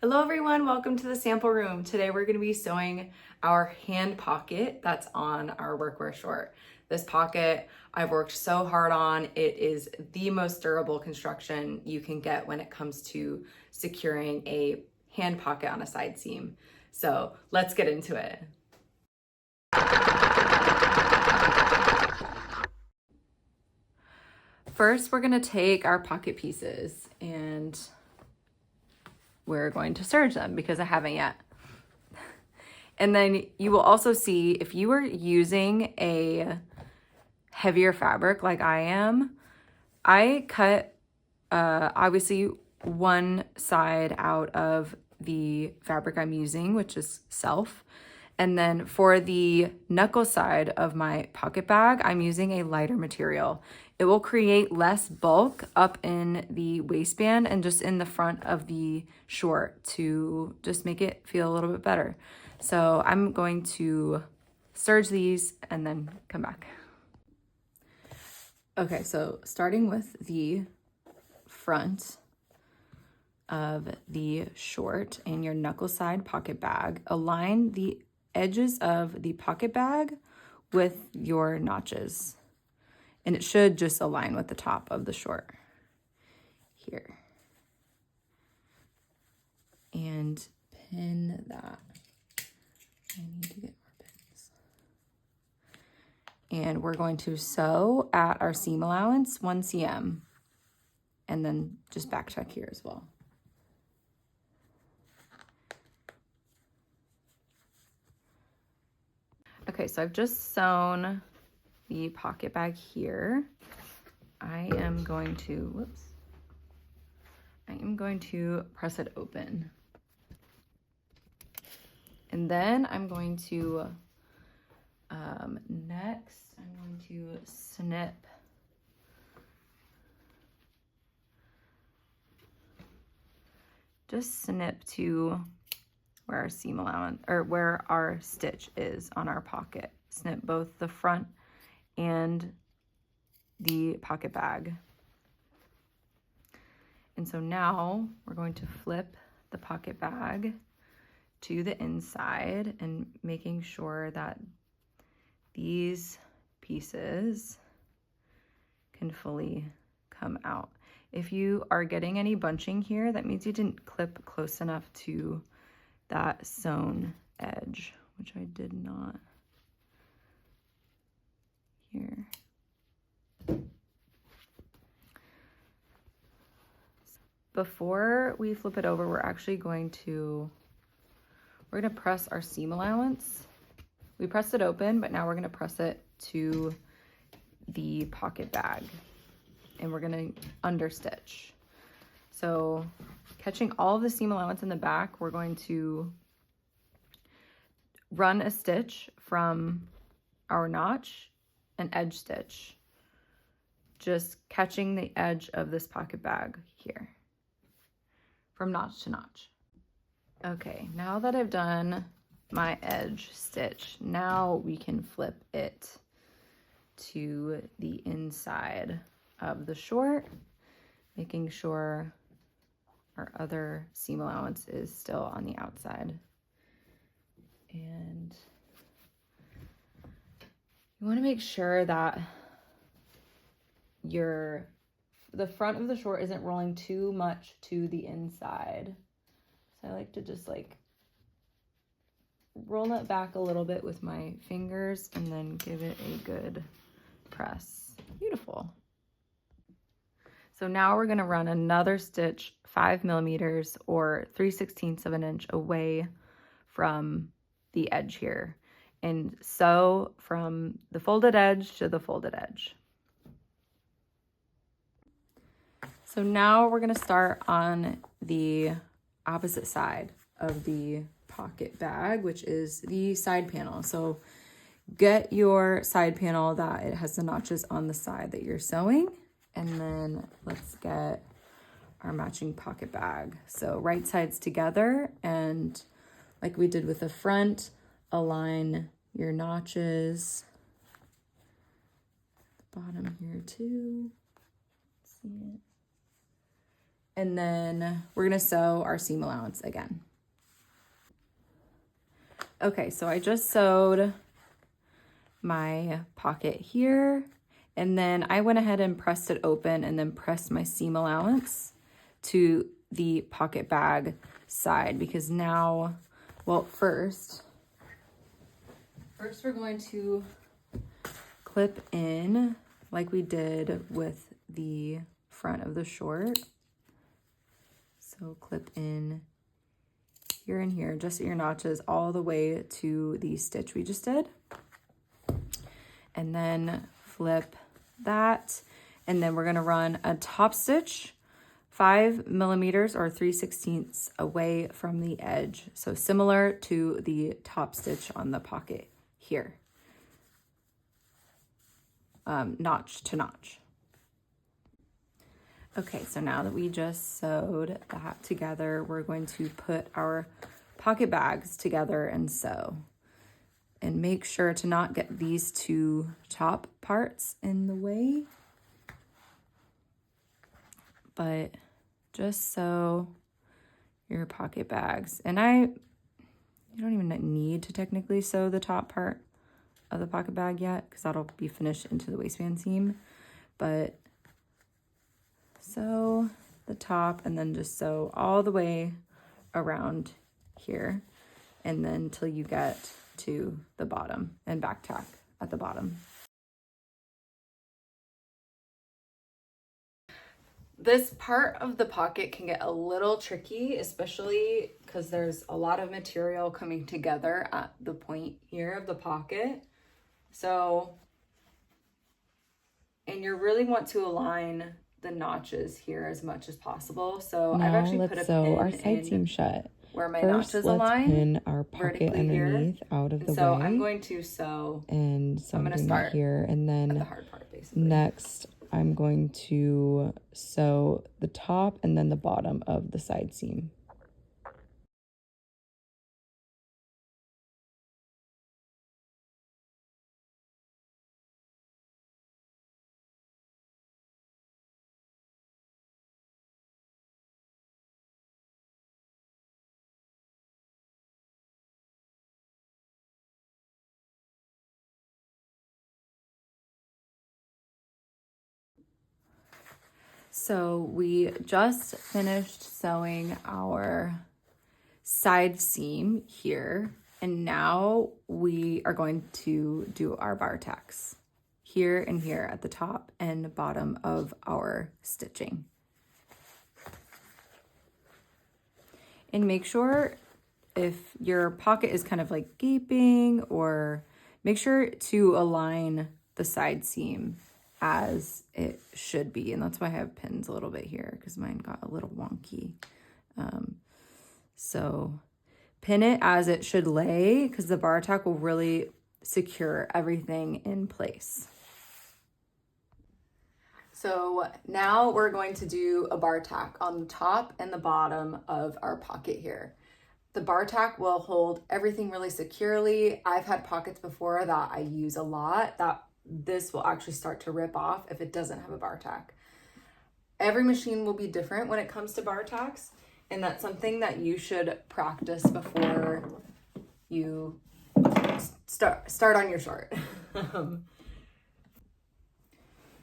Hello everyone, welcome to the sample room. Today we're going to be sewing our hand pocket that's on our workwear short. This pocket I've worked so hard on. It is the most durable construction you can get when it comes to securing a hand pocket on a side seam. So let's get into it. First, we're going to take our pocket pieces and we're going to serge them because I haven't yet. And then you will also see if you are using a heavier fabric like I am, I cut obviously one side out of the fabric I'm using, which is self. And then for the knuckle side of my pocket bag, I'm using a lighter material. It will create less bulk up in the waistband and just in the front of the short to just make it feel a little bit better. So I'm going to serge these and then come back. Okay, so starting with the front of the short and your knuckle side pocket bag, align the edges of the pocket bag with your notches. And it should just align with the top of the short here. And pin that. I need to get more pins. And we're going to sew at our seam allowance, 1 cm. And then just back check here as well. Okay, so I've just sewn the pocket bag here. I am going to press it open. And then I'm going to, next, I'm going to snip to where our seam allowance, or where our stitch is on our pocket. Snip both the front and the pocket bag. And so now we're going to flip the pocket bag to the inside and making sure that these pieces can fully come out. If you are getting any bunching here, that means you didn't clip close enough to that sewn edge, which I did not here. Before we flip it over, we're going to press our seam allowance. We pressed it open, but now we're going to press it to the pocket bag and we're going to understitch. So catching all of the seam allowance in the back, we're going to run a stitch from our notch, an edge stitch, just catching the edge of this pocket bag here from notch to notch. Okay, now that I've done my edge stitch, now we can flip it to the inside of the short, making sure our other seam allowance is still on the outside. And you want to make sure that the front of the short isn't rolling too much to the inside. So I like to just roll it back a little bit with my fingers and then give it a good press. Beautiful. So now we're going to run another stitch 5 millimeters or 3/16 of an inch away from the edge here and sew from the folded edge to the folded edge. So now we're going to start on the opposite side of the pocket bag, which is the side panel. So get your side panel that it has the notches on the side that you're sewing, and then let's get our matching pocket bag. So right sides together, and like we did with the front, align your notches. The bottom here too. See it. And then we're gonna sew our seam allowance again. Okay, so I just sewed my pocket here, and then I went ahead and pressed it open and then pressed my seam allowance to the pocket bag side, because now, well, first we're going to clip in like we did with the front of the short. So clip in here and here, just at your notches all the way to the stitch we just did. And then flip that. And then we're gonna run a top stitch 5 millimeters or 3/16 away from the edge. So similar to the top stitch on the pocket here. Notch to notch. Okay, so now that we just sewed that together, we're going to put our pocket bags together and sew. And make sure to not get these two top parts in the way. But just sew your pocket bags. And you don't even need to technically sew the top part of the pocket bag yet, because that'll be finished into the waistband seam. But sew the top and then just sew all the way around here, and then till you get to the bottom and back tack at the bottom. This part of the pocket can get a little tricky, especially because there's a lot of material coming together at the point here of the pocket. So, and you really want to align the notches here as much as possible. So now I've actually put a pin our side seam shut. Where my First, notches let's align pin our pocket underneath here, out of the so way. I'm going to sew, and so I'm going to start here, and then the hard part, basically. Next I'm going to sew the top and then the bottom of the side seam. So we just finished sewing our side seam here, and now we are going to do our bar tacks here and here at the top and bottom of our stitching. And make sure if your pocket is kind of like gaping, or make sure to align the side seam as it should be. And that's why I have pins a little bit here, because mine got a little wonky. So pin it as it should lay, because the bar tack will really secure everything in place. So now we're going to do a bar tack on the top and the bottom of our pocket here. The bar tack will hold everything really securely. I've had pockets before that I use a lot that this will actually start to rip off if it doesn't have a bar tack. Every machine will be different when it comes to bar tacks, and that's something that you should practice before you start on your short.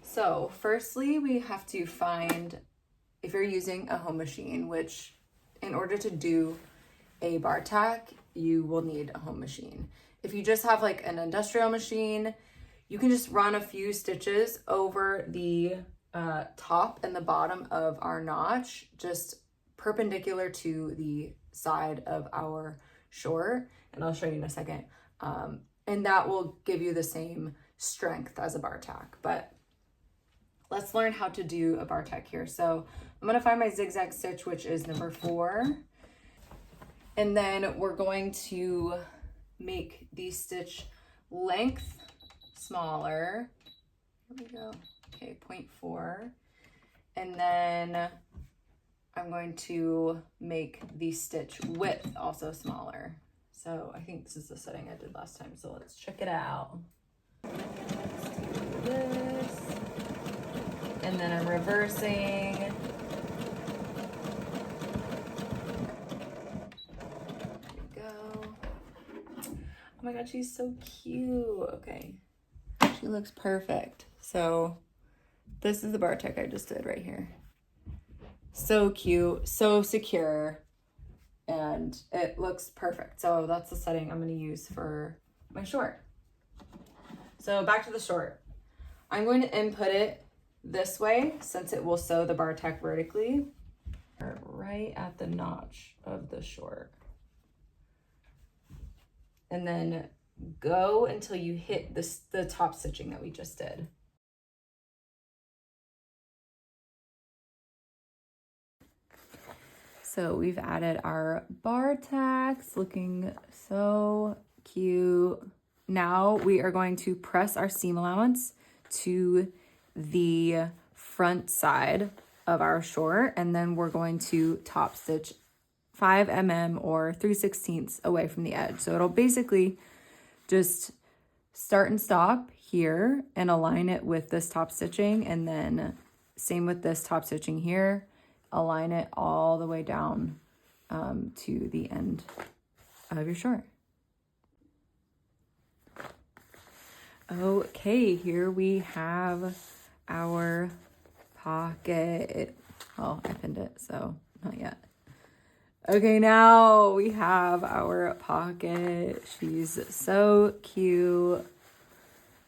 So firstly, we have to find, if you're using a home machine, which in order to do a bar tack, you will need a home machine. If you just have like an industrial machine, you can just run a few stitches over the top and the bottom of our notch, just perpendicular to the side of our short, and I'll show you in a second. And that will give you the same strength as a bar tack. But let's learn how to do a bar tack here. So I'm gonna find my zigzag stitch, which is number 4. And then we're going to make the stitch length smaller. Here we go. Okay, 0.4. And then I'm going to make the stitch width also smaller. So I think this is the setting I did last time. So let's check it out. Let's do this. And then I'm reversing. my God, she's so cute. Okay. She looks perfect. So this is the bartack I just did right here. So cute, so secure, and it looks perfect. So that's the setting I'm going to use for my short. So back to the short. I'm going to input it this way since it will sew the bartack vertically right at the notch of the short. And then go until you hit the top stitching that we just did. So we've added our bartacks, looking so cute. Now we are going to press our seam allowance to the front side of our short, and then we're going to top stitch 5 mm or 3/16 away from the edge. So it'll basically just start and stop here and align it with this top stitching, and then same with this top stitching here, align it all the way down to the end of your short. Okay, here we have our pocket. Well, I pinned it, so not yet. Okay, now we have our pocket. She's so cute.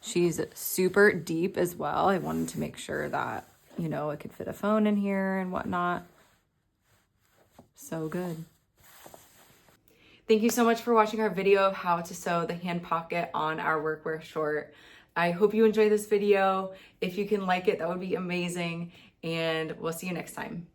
She's super deep as well. I wanted to make sure that, you know, it could fit a phone in here and whatnot. So good. Thank you so much for watching our video of how to sew the hand pocket on our workwear short. I hope you enjoyed this video. If you can like it, that would be amazing. And we'll see you next time.